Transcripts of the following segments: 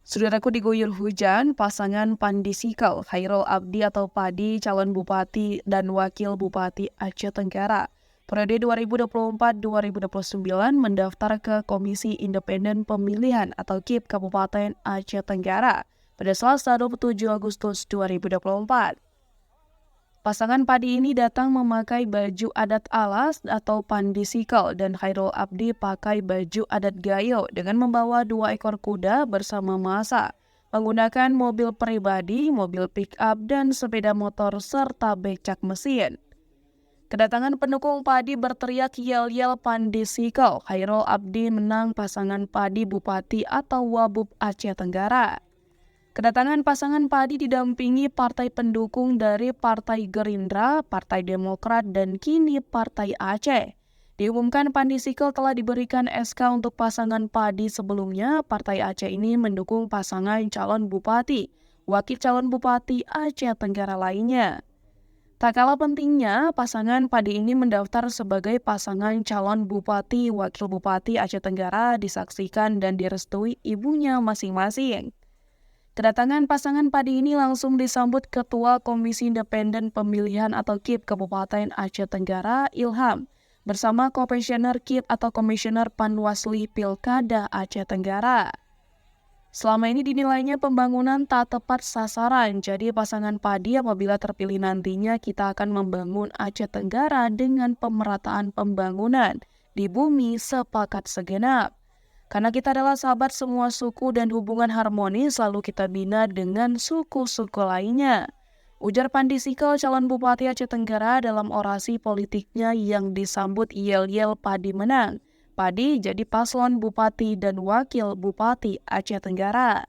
Saudaraku, diguyur hujan, pasangan Pandi Sikal, Khairul Abdi atau Padi, calon bupati dan wakil bupati Aceh Tenggara, periode 2024-2029 mendaftar ke Komisi Independen Pemilihan atau KIP Kabupaten Aceh Tenggara pada Selasa 27 Agustus 2024. Pasangan Padi ini datang memakai baju adat alas atau Pandi Sikal dan Khairul Abdi pakai baju adat Gayo dengan membawa 2 ekor kuda bersama masa, menggunakan mobil pribadi, mobil pick-up, dan sepeda motor serta becak mesin. Kedatangan pendukung Padi berteriak yel-yel Pandi Sikal, Khairul Abdi menang, pasangan Padi Bupati atau Wabub Aceh Tenggara. Kedatangan pasangan Padi didampingi partai pendukung dari Partai Gerindra, Partai Demokrat, dan kini Partai Aceh. Diumumkan Pandi Sikal telah diberikan SK untuk pasangan Padi sebelumnya. Partai Aceh ini mendukung pasangan calon bupati, wakil calon bupati Aceh Tenggara lainnya. Tak kalah pentingnya, pasangan Padi ini mendaftar sebagai pasangan calon bupati, wakil bupati Aceh Tenggara disaksikan dan direstui ibunya masing-masing. Kedatangan pasangan Padi ini langsung disambut Ketua Komisi Independen Pemilihan atau KIP Kabupaten Aceh Tenggara, Ilham, bersama Komisioner KIP atau Komisioner Panwasli Pilkada Aceh Tenggara. Selama ini dinilainya pembangunan tak tepat sasaran, jadi pasangan Padi apabila terpilih nantinya kita akan membangun Aceh Tenggara dengan pemerataan pembangunan di bumi sepakat segenap. Karena kita adalah sahabat semua suku dan hubungan harmonis selalu kita bina dengan suku-suku lainnya. Ujar Pandi Sikal, calon Bupati Aceh Tenggara dalam orasi politiknya yang disambut yel-yel Padi menang. Padi jadi paslon Bupati dan Wakil Bupati Aceh Tenggara.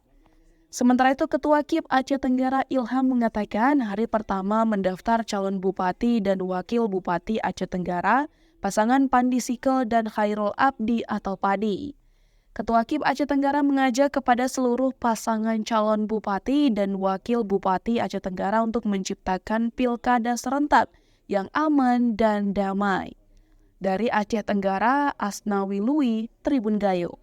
Sementara itu, Ketua KIP Aceh Tenggara Ilham mengatakan hari pertama mendaftar calon Bupati dan Wakil Bupati Aceh Tenggara, pasangan Pandi Sikal dan Khairul Abdi atau Padi. Ketua KIP Aceh Tenggara mengajak kepada seluruh pasangan calon bupati dan wakil bupati Aceh Tenggara untuk menciptakan pilkada serentak yang aman dan damai. Dari Aceh Tenggara, Asnawi Lui, Tribun Gayo.